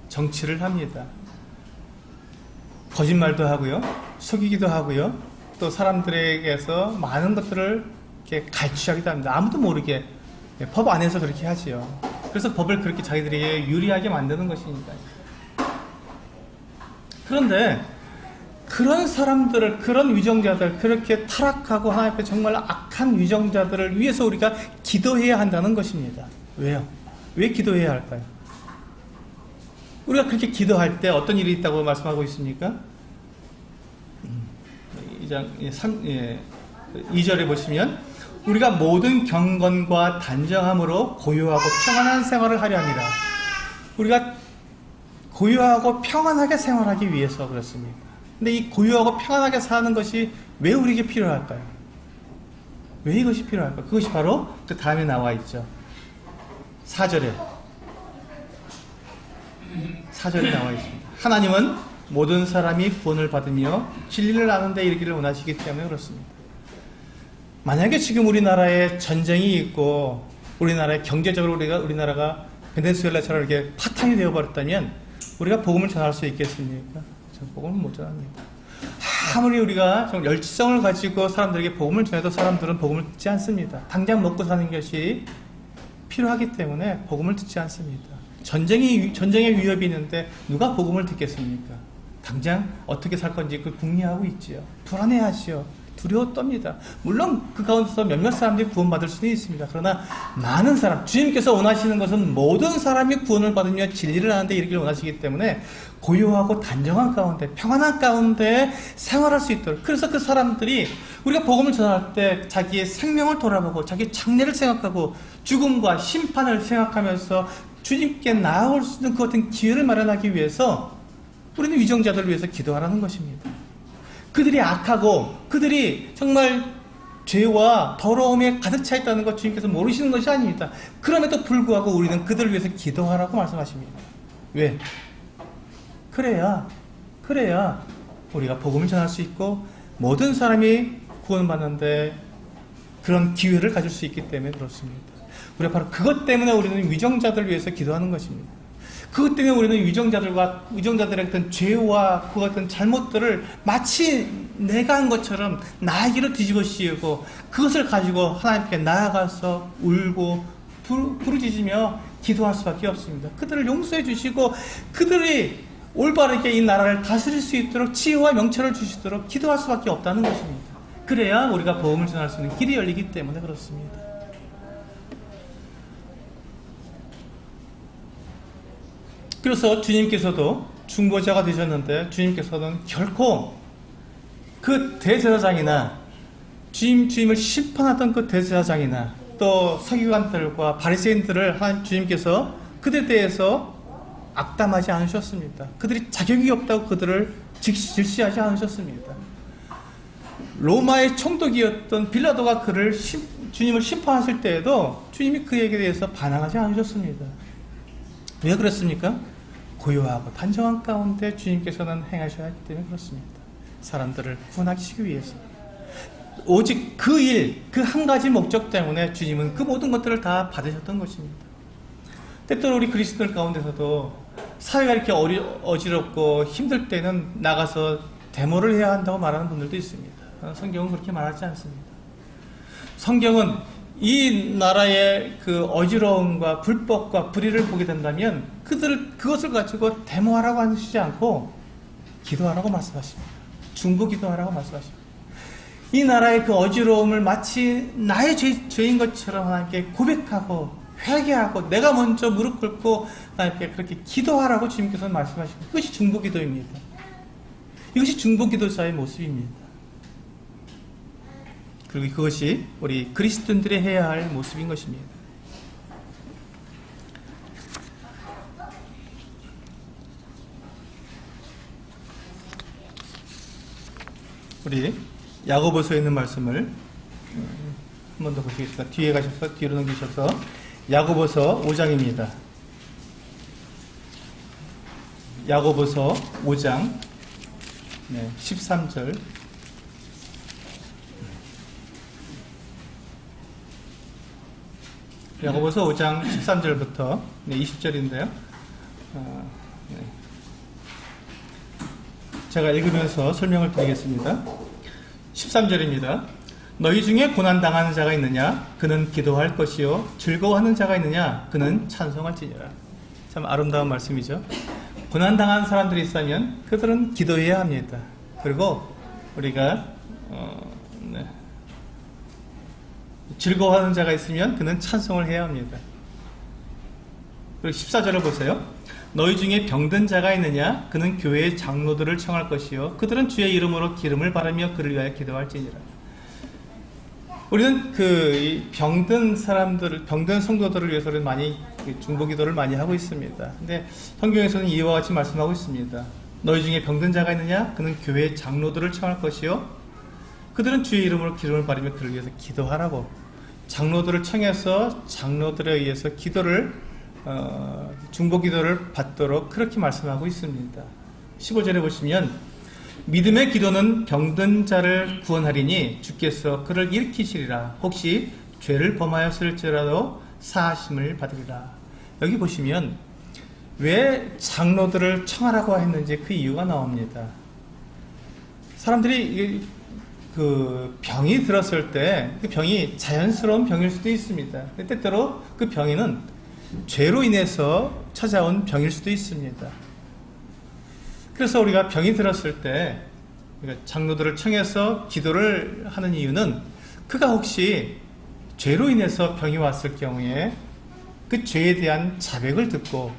정치를 합니다. 거짓말도 하고요, 속이기도 하고요, 또 사람들에게서 많은 것들을 이렇게 갈취하기도 합니다. 아무도 모르게 법 안에서 그렇게 하지요. 그래서 법을 그렇게 자기들에게 유리하게 만드는 것이니까요. 그런데 그런 사람들을, 그런 위정자들, 그렇게 타락하고 하나님 앞에 정말 악한 위정자들을 위해서 우리가 기도해야 한다는 것입니다. 왜요? 왜 기도해야 할까요? 우리가 그렇게 기도할 때 어떤 일이 있다고 말씀하고 있습니까? 2절에 보시면 우리가 모든 경건과 단정함으로 고요하고 평안한 생활을 하려 합니다. 우리가 고요하고 평안하게 생활하기 위해서 그렇습니다. 근데 이 고요하고 평안하게 사는 것이 왜 우리에게 필요할까요? 왜 이것이 필요할까요? 그것이 바로 그 다음에 나와 있죠. 4절에 나와 있습니다. 하나님은 모든 사람이 구원을 받으며 진리를 아는 데 이르기를 원하시기 때문에 그렇습니다. 만약에 지금 우리나라에 전쟁이 있고 우리나라의 경제적으로 우리나라가 베네수엘라처럼 이렇게 파탄이 되어버렸다면 우리가 복음을 전할 수 있겠습니까? 복음을 못 전합니다. 아무리 우리가 좀 열정을 가지고 사람들에게 복음을 전해도 사람들은 복음을 듣지 않습니다. 당장 먹고 사는 것이 필요하기 때문에 복음을 듣지 않습니다. 전쟁의 위협이 있는데 누가 복음을 듣겠습니까? 당장 어떻게 살 건지 그 궁리하고 있지요. 불안해하시오. 두려워 떱니다. 물론 그 가운데서 몇몇 사람들이 구원받을 수는 있습니다. 그러나 많은 사람, 주님께서 원하시는 것은 모든 사람이 구원을 받으며 진리를 아는 데 이르기를 원하시기 때문에 고요하고 단정한 가운데, 평안한 가운데 생활할 수 있도록. 그래서 그 사람들이 우리가 복음을 전할 때 자기의 생명을 돌아보고 자기의 장래를 생각하고 죽음과 심판을 생각하면서 주님께 나아올 수 있는 그 같은 기회를 마련하기 위해서 우리는 위정자들을 위해서 기도하라는 것입니다. 그들이 악하고 그들이 정말 죄와 더러움에 가득 차 있다는 것 주님께서 모르시는 것이 아닙니다. 그럼에도 불구하고 우리는 그들을 위해서 기도하라고 말씀하십니다. 왜? 그래야 우리가 복음을 전할 수 있고 모든 사람이 구원받는데 그런 기회를 가질 수 있기 때문에 그렇습니다. 우리가 바로 그것 때문에 우리는 위정자들을 위해서 기도하는 것입니다. 그것 때문에 우리는 위정자들의 어떤 죄와 그 어떤 잘못들을 마치 내가 한 것처럼 나에게로 뒤집어 씌우고 그것을 가지고 하나님께 나아가서 울고 부르짖으며 기도할 수밖에 없습니다. 그들을 용서해 주시고 그들이 올바르게 이 나라를 다스릴 수 있도록 지혜와 명철을 주시도록 기도할 수밖에 없다는 것입니다. 그래야 우리가 복음을 전할 수 있는 길이 열리기 때문에 그렇습니다. 그래서 주님께서도 중보자가 되셨는데 주님께서는 결코 그 대제사장이나 주님을 심판하던 그 대제사장이나 또 서기관들과 바리새인들을 주님께서 그들에 대해서 악담하지 않으셨습니다. 그들이 자격이 없다고 그들을 질시하지 않으셨습니다. 로마의 총독이었던 빌라도가 주님을 심판하실 때에도 주님이 그에게 대해서 반항하지 않으셨습니다. 왜 그렇습니까? 고요하고 단정한 가운데 주님께서는 행하셔야 하기 때문에 그렇습니다. 사람들을 구원하시기 위해서 오직 그 한 가지 목적 때문에 주님은 그 모든 것들을 다 받으셨던 것입니다. 때때로 우리 그리스도들 가운데서도 사회가 이렇게 어지럽고 힘들 때는 나가서 데모를 해야 한다고 말하는 분들도 있습니다. 성경은 그렇게 말하지 않습니다. 성경은 이 나라의 그 어지러움과 불법과 불의를 보게 된다면 그것을 가지고 데모하라고 하시지 않고 기도하라고 말씀하십니다. 중보 기도하라고 말씀하십니다. 이 나라의 그 어지러움을 마치 나의 죄인 것처럼 하나님께 고백하고 회개하고 내가 먼저 무릎 꿇고 하나님께 그렇게 기도하라고 주님께서는 말씀하시고 그것이 중보 기도입니다. 이것이 중보 기도자의 모습입니다. 그리고 그것이 우리 그리스도인들이 해야 할 모습인 것입니다. 우리 야고보서에 있는 말씀을 한 번 더 보시겠습니다. 뒤에 가셔서 뒤로 넘기셔서 야고보서 5장입니다. 야고보서 5장 13절 야고보서 5장 13절부터 20절인데요. 제가 읽으면서 설명을 드리겠습니다. 13절입니다. 너희 중에 고난당하는 자가 있느냐? 그는 기도할 것이요. 즐거워하는 자가 있느냐? 그는 찬송할지니라. 참 아름다운 말씀이죠. 고난당하는 사람들이 있다면 그들은 기도해야 합니다. 그리고 우리가 즐거워하는 자가 있으면 그는 찬송을 해야 합니다. 그리고 14절을 보세요. 너희 중에 병든 자가 있느냐? 그는 교회의 장로들을 청할 것이요. 그들은 주의 이름으로 기름을 바르며 그를 위하여 기도할지니라. 우리는 병든 성도들을 위해서는 많이 중보 기도를 많이 하고 있습니다. 근데 성경에서는 이와 같이 말씀하고 있습니다. 너희 중에 병든 자가 있느냐? 그는 교회의 장로들을 청할 것이요. 그들은 주의 이름으로 기름을 바르며 그를 위해서 기도하라고. 장로들을 청해서 장로들에 의해서 중보 기도를 받도록 그렇게 말씀하고 있습니다. 15절에 보시면 믿음의 기도는 병든 자를 구원하리니 주께서 그를 일으키시리라. 혹시 죄를 범하였을지라도 사하심을 받으리라. 여기 보시면 왜 장로들을 청하라고 했는지 그 이유가 나옵니다. 사람들이 병이 들었을 때 그 병이 자연스러운 병일 수도 있습니다. 때때로 그 병에는 죄로 인해서 찾아온 병일 수도 있습니다. 그래서 우리가 병이 들었을 때 장로들을 청해서 기도를 하는 이유는 그가 혹시 죄로 인해서 병이 왔을 경우에 그 죄에 대한 자백을 듣고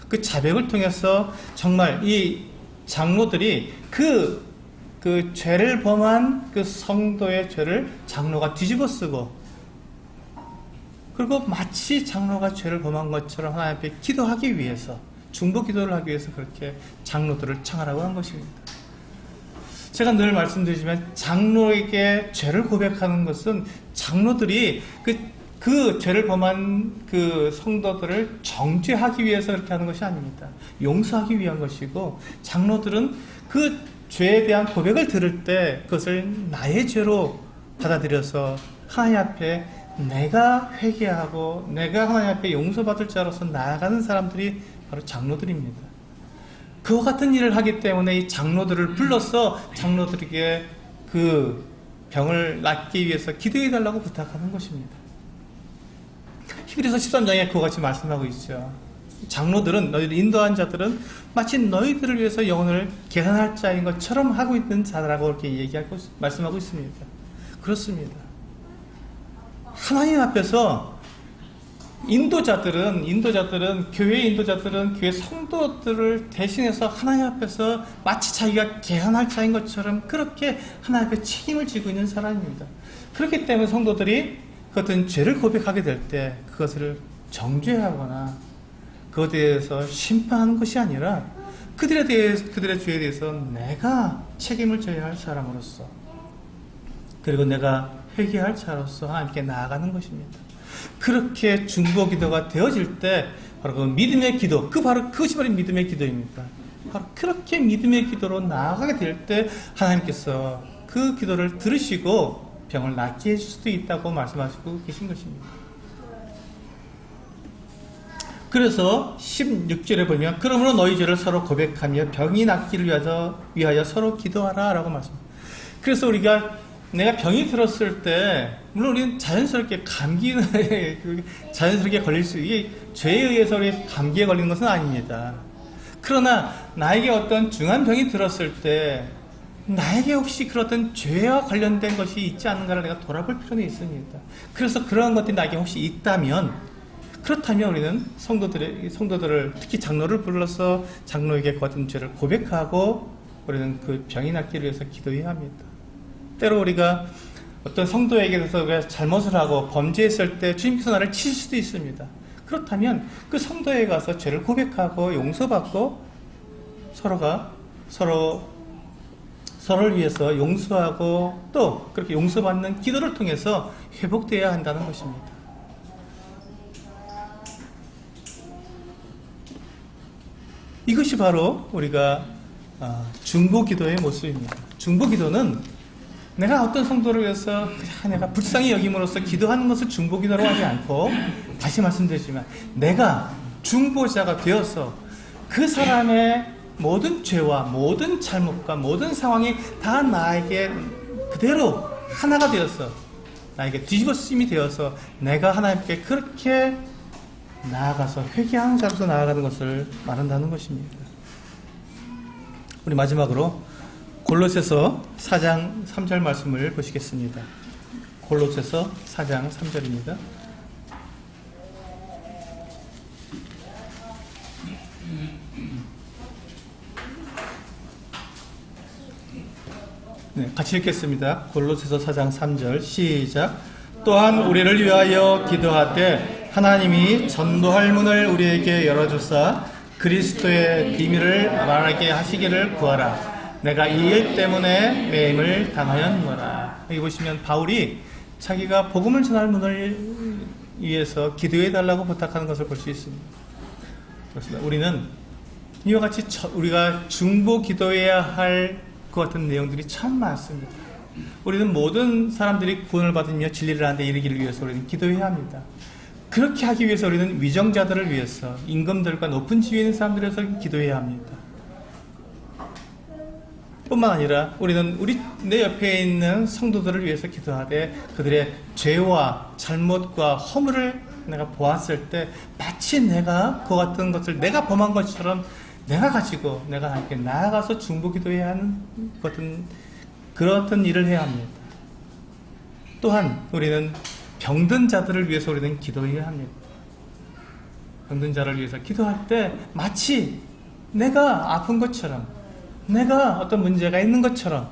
그 자백을 통해서 정말 이 장로들이 그 죄를 범한 그 성도의 죄를 장로가 뒤집어쓰고 그리고 마치 장로가 죄를 범한 것처럼 하나님 앞에 기도하기 위해서 중보 기도를 하기 위해서 그렇게 장로들을 청하라고 한 것입니다. 제가 늘 말씀드리지만 장로에게 죄를 고백하는 것은 장로들이 그 죄를 범한 그 성도들을 정죄하기 위해서 그렇게 하는 것이 아닙니다. 용서하기 위한 것이고 장로들은 그 죄에 대한 고백을 들을 때 그것을 나의 죄로 받아들여서 하나님 앞에 내가 회개하고 내가 하나님 앞에 용서받을 자로서 나아가는 사람들이 바로 장로들입니다. 그와 같은 일을 하기 때문에 이 장로들을 불러서 장로들에게 그 병을 낫기 위해서 기도해 달라고 부탁하는 것입니다. 히브리서 13장에 그와 같이 말씀하고 있죠. 장로들은, 너희들 인도한 자들은 마치 너희들을 위해서 영혼을 계산할 자인 것처럼 하고 있는 자라고 이렇게 말씀하고 있습니다. 그렇습니다. 하나님 앞에서 교회 인도자들은 교회 성도들을 대신해서 하나님 앞에서 마치 자기가 계산할 자인 것처럼 그렇게 하나님 앞에 책임을 지고 있는 사람입니다. 그렇기 때문에 성도들이 그 어떤 죄를 고백하게 될 때 그것을 정죄하거나 그것에 대해서 심판하는 것이 아니라 그들의 죄에 대해서 내가 책임을 져야 할 사람으로서, 그리고 내가 회개할 자로서 하나님께 나아가는 것입니다. 그렇게 중보 기도가 되어질 때 바로 그 믿음의 기도, 그것이 바로 믿음의 기도입니다. 바로 그렇게 믿음의 기도로 나아가게 될 때 하나님께서 그 기도를 들으시고 병을 낫게 해줄 수도 있다고 말씀하시고 계신 것입니다. 그래서 16절에 보면 그러므로 너희 죄를 서로 고백하며 병이 낫기를 위하여 서로 기도하라 라고 말씀합니다. 그래서 내가 병이 들었을 때 물론 우리는 자연스럽게 자연스럽게 걸릴 수, 이게 죄에 의해서 우리 감기에 걸리는 것은 아닙니다. 그러나 나에게 어떤 중한 병이 들었을 때 나에게 혹시 그런 죄와 관련된 것이 있지 않은가를 내가 돌아볼 필요는 있습니다. 그래서 그러한 것들이 나에게 혹시 있다면, 그렇다면 우리는 성도들을 특히 장로를 불러서 장로에게 그 같은 죄를 고백하고 우리는 그 병이 낫기를 위해서 기도해야 합니다. 때로 우리가 어떤 성도에게 대해서 잘못을 하고 범죄했을 때 주님께서 나를 치실 수도 있습니다. 그렇다면 그 성도에 가서 죄를 고백하고 용서받고 서로를 위해서 용서하고 또 그렇게 용서받는 기도를 통해서 회복되어야 한다는 것입니다. 이것이 바로 우리가 중보 기도의 모습입니다. 중보 기도는 내가 어떤 성도를 위해서 내가 불쌍히 여김으로써 기도하는 것을 중보 기도로 하지 않고, 다시 말씀드리지만 내가 중보자가 되어서 그 사람의 모든 죄와 모든 잘못과 모든 상황이 다 나에게 그대로 하나가 되어서 나에게 뒤집어쓰임이 되어서 내가 하나님께 그렇게 나아가서 회개하는 자로서 나아가는 것을 말한다는 것입니다. 우리 마지막으로 골로새서 4장 3절 말씀을 보시겠습니다. 골로새서 4장 3절입니다. 네, 같이 읽겠습니다. 골로새서 4장 3절 시작. 또한 우리를 위하여 기도하되 하나님이 전도할 문을 우리에게 열어주사 그리스도의 비밀을 말하게 하시기를 구하라. 내가 이 일 때문에 매임을 당하였노라. 여기 보시면 바울이 자기가 복음을 전할 문을 위해서 기도해 달라고 부탁하는 것을 볼 수 있습니다. 그렇습니다. 우리는 이와 같이 우리가 중보 기도해야 할 그 같은 내용들이 참 많습니다. 우리는 모든 사람들이 구원을 받으며 진리를 하는 데 이르기를 위해서 우리는 기도해야 합니다. 그렇게 하기 위해서 우리는 위정자들을 위해서, 임금들과 높은 지위에 있는 사람들을 위해서 기도해야 합니다. 뿐만 아니라 우리는 내 옆에 있는 성도들을 위해서 기도하되 그들의 죄와 잘못과 허물을 내가 보았을 때 마치 내가 그 같은 것을 내가 범한 것처럼 내가 가지고 내가 하나님께 나아가서 중보 기도해야 하는 그런 일을 해야 합니다. 또한 우리는 병든 자들을 위해서 우리는 기도해야 합니다. 병든 자를 위해서 기도할 때 마치 내가 아픈 것처럼, 내가 어떤 문제가 있는 것처럼,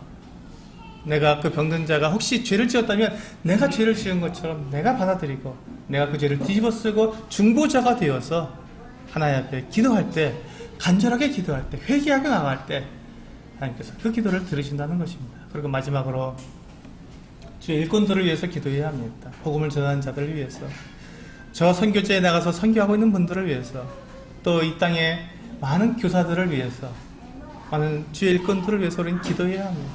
내가 그 병든 자가 혹시 죄를 지었다면 내가 죄를 지은 것처럼 내가 받아들이고 내가 그 죄를 뒤집어쓰고 중보자가 되어서 하나님 앞에 기도할 때, 간절하게 기도할 때, 회개하게 나갈 때 하나님께서 그 기도를 들으신다는 것입니다. 그리고 마지막으로 주의 일꾼들을 위해서 기도해야 합니다. 복음을 전하는 자들을 위해서, 저 선교제에 나가서 선교하고 있는 분들을 위해서, 또 이 땅에 많은 교사들을 위해서, 많은 주의 일꾼들을 위해서 우리는 기도해야 합니다.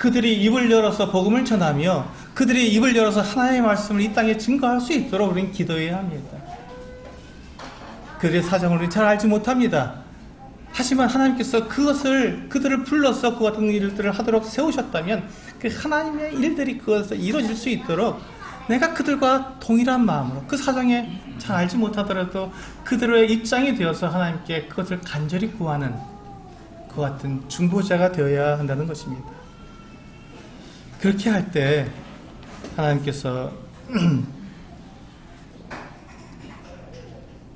그들이 입을 열어서 복음을 전하며 그들이 입을 열어서 하나님의 말씀을 이 땅에 증거할 수 있도록 우리는 기도해야 합니다. 그들의 사정을 우리는 잘 알지 못합니다. 하지만 하나님께서 그들을 불러서 그 같은 일들을 하도록 세우셨다면 그 하나님의 일들이 그것에서 이루어질 수 있도록 내가 그들과 동일한 마음으로 그 사정에 잘 알지 못하더라도 그들의 입장이 되어서 하나님께 그것을 간절히 구하는 그 같은 중보자가 되어야 한다는 것입니다. 그렇게 할 때 하나님께서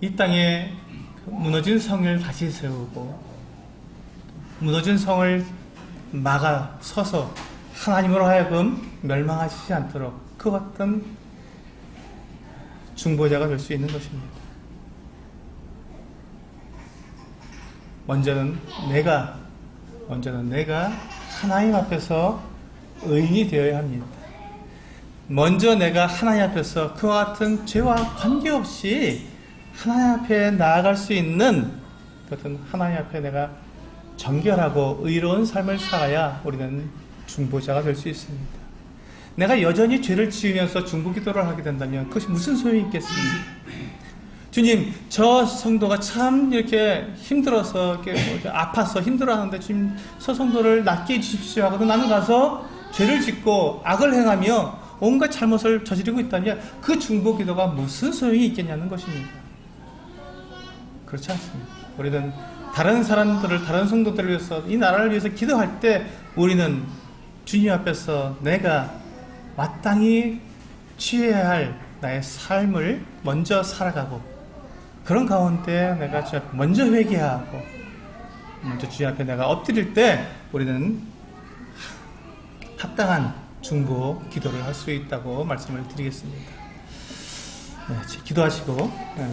이 땅에 무너진 성을 다시 세우고 무너진 성을 막아 서서 하나님으로 하여금 멸망하시지 않도록 그 같은 중보자가 될 수 있는 것입니다. 먼저는 내가 하나님 앞에서 의인이 되어야 합니다. 먼저 내가 하나님 앞에서 그와 같은 죄와 관계없이 하나님 앞에 나아갈 수 있는 그것은 하나님 앞에 내가 정결하고 의로운 삶을 살아야 우리는 중보자가 될 수 있습니다. 내가 여전히 죄를 지으면서 중보기도를 하게 된다면 그것이 무슨 소용이 있겠습니까? 주님, 저 성도가 참 이렇게 힘들어서 이렇게 아파서 힘들어하는데 지금 저 성도를 낫게 해주십시오 하고도 나는 가서 죄를 짓고 악을 행하며 온갖 잘못을 저지르고 있다면 그 중보기도가 무슨 소용이 있겠냐는 것입니다. 그렇지 않습니다. 우리는 다른 사람들을, 다른 성도들을 위해서, 이 나라를 위해서 기도할 때 우리는 주님 앞에서 내가 마땅히 취해야 할 나의 삶을 먼저 살아가고 그런 가운데 내가 주님 앞에 먼저 회개하고 먼저 주님 앞에 내가 엎드릴 때 우리는 합당한 중보 기도를 할 수 있다고 말씀을 드리겠습니다. 네, 기도하시고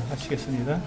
하시겠습니다.